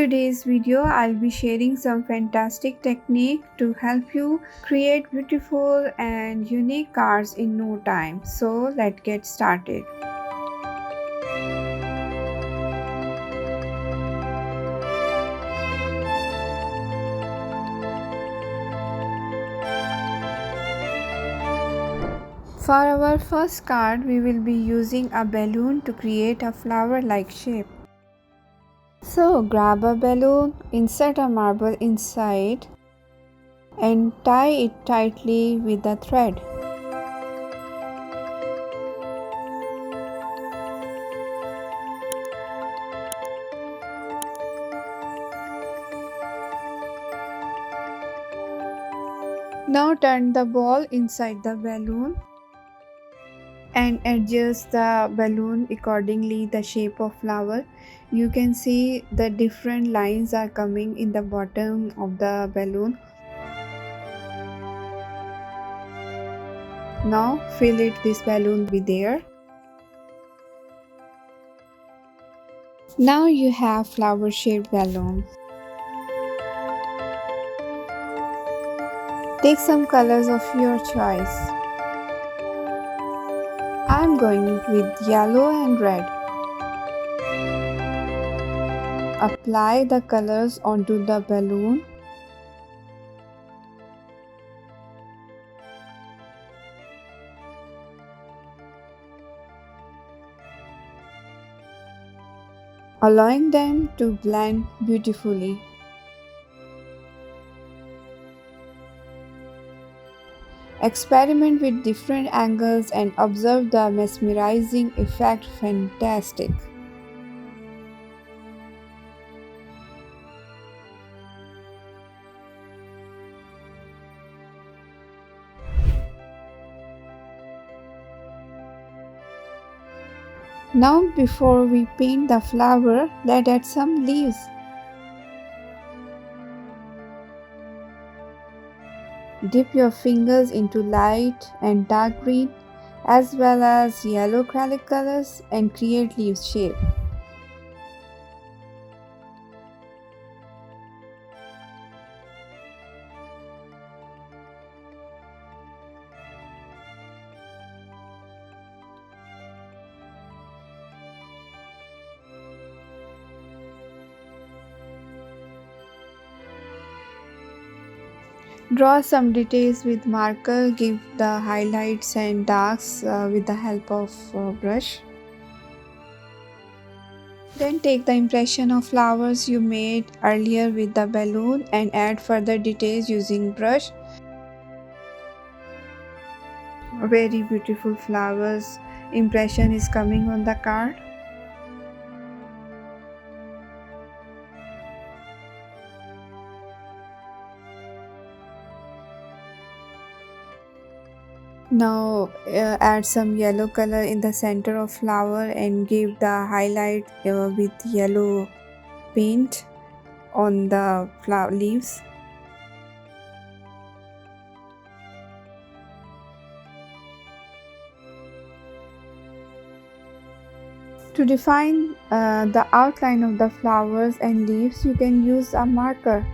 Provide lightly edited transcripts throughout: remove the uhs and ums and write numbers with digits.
today's video, I'll be sharing some fantastic technique to help you create beautiful and unique cards in no time. So let's get started. For our first card, we will be using a balloon to create a flower-like shape. So grab a balloon, insert a marble inside and tie it tightly with a thread. Now turn the ball inside the balloon and adjust the balloon accordingly the shape of flower. You can see the different lines are coming in the bottom of the balloon. Now fill it, this balloon be there. Now you have flower shaped balloon. Take some colors of your choice. I'm going with yellow and red. Apply the colors onto the balloon. Allowing them to blend beautifully. Experiment with different angles and observe the mesmerizing effect. Fantastic. Now before we paint the flower, let's add some leaves. Dip your fingers into light and dark green as well as yellow acrylic colors and create leaf shape. Draw some details with marker, give the highlights and darks with the help of brush. Then take the impression of flowers you made earlier with the balloon and add further details using brush. Very beautiful flowers impression is coming on the card. Now add some yellow color in the center of flower and give the highlight with yellow paint on the flower leaves. To define the outline of the flowers and leaves, you can use a marker.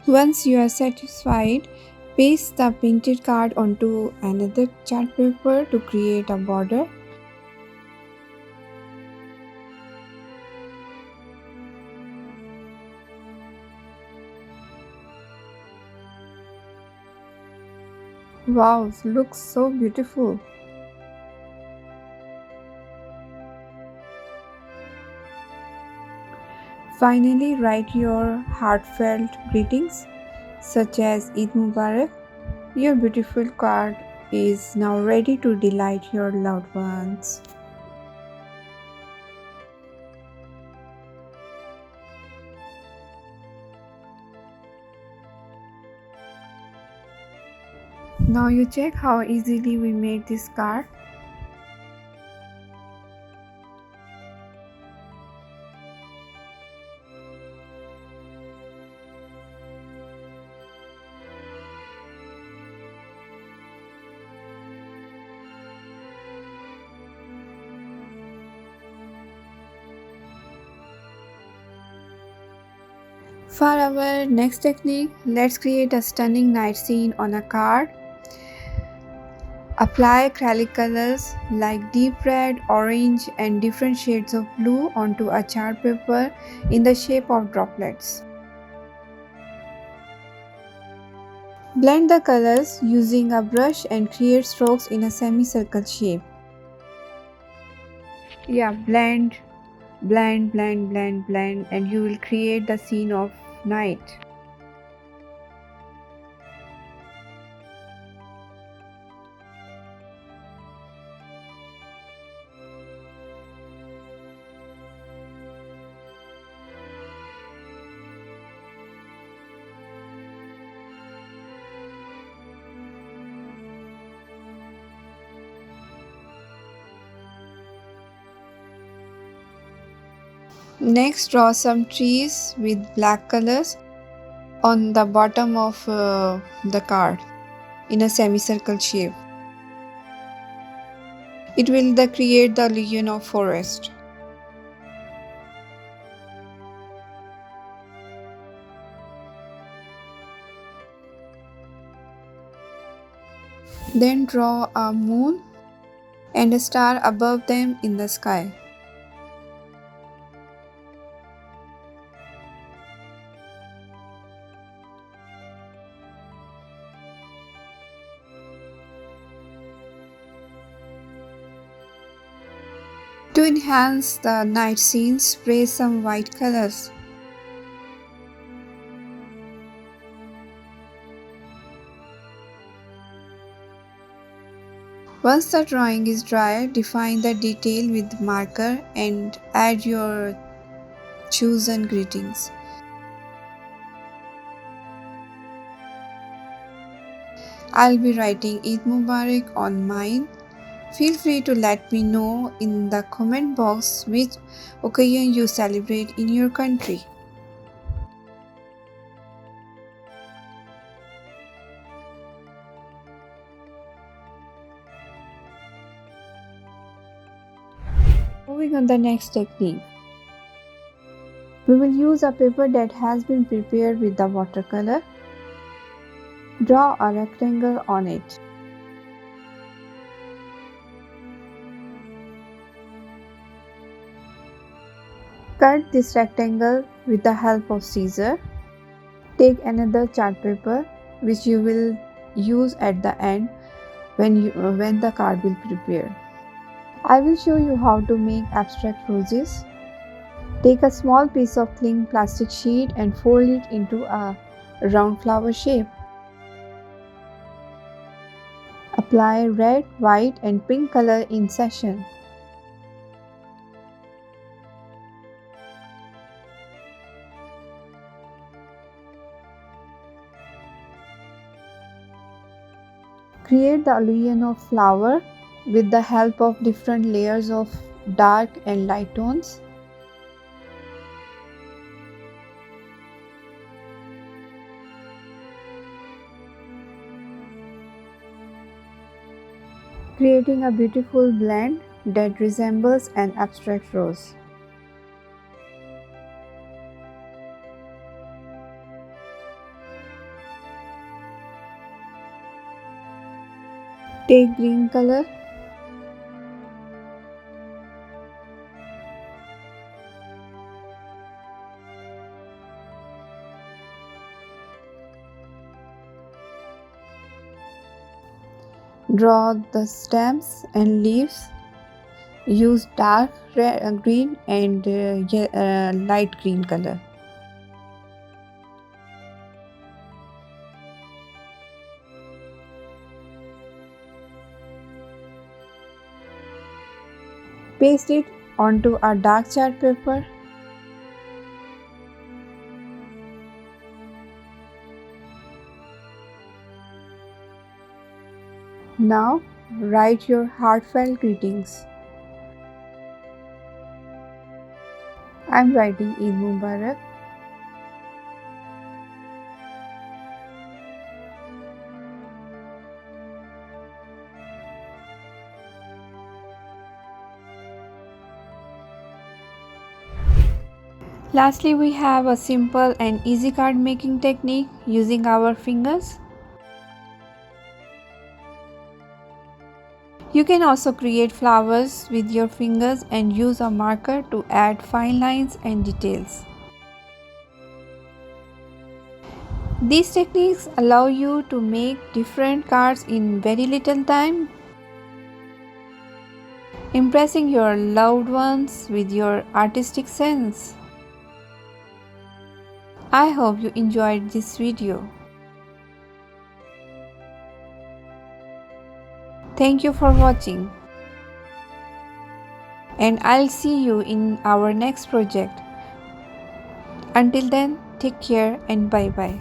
Once you are satisfied, paste the painted card onto another chart paper to create a border. Wow, looks so beautiful. Finally, write your heartfelt greetings, such as Eid Mubarak. Your beautiful card is now ready to delight your loved ones. Now you check how easily we made this card. For our next technique, let's create a stunning night scene on a card. Apply acrylic colors like deep red, orange, and different shades of blue onto a chart paper in the shape of droplets. Blend the colors using a brush and create strokes in a semicircle shape. Yeah, blend, and you will create the scene of night. Next, draw some trees with black colors on the bottom of the card in a semicircle shape. It will create the illusion of forest. Then draw a moon and a star above them in the sky. To enhance the night scene, spray some white colors. Once the drawing is dry, define the detail with marker and add your chosen greetings. I'll be writing Eid Mubarak on mine. Feel free to let me know in the comment box which occasion you celebrate in your country. Moving on the next technique. We will use a paper that has been prepared with the watercolor. Draw a rectangle on it. Cut this rectangle with the help of scissors. Take another chart paper which you will use at the end when the card will prepare. I will show you how to make abstract roses. Take a small piece of clean plastic sheet and fold it into a round flower shape. Apply red, white and pink color in session. Create the illusion of flower with the help of different layers of dark and light tones. Creating a beautiful blend that resembles an abstract rose. Take green color. Draw the stems and leaves Use dark green and light green color. Paste it onto a dark chart paper. Now write your heartfelt greetings. I'm writing Eid Mubarak. Lastly, we have a simple and easy card making technique using our fingers. You can also create flowers with your fingers and use a marker to add fine lines and details. These techniques allow you to make different cards in very little time, impressing your loved ones with your artistic sense. I hope you enjoyed this video. Thank you for watching, and I'll see you in our next project. Until then, take care and bye bye.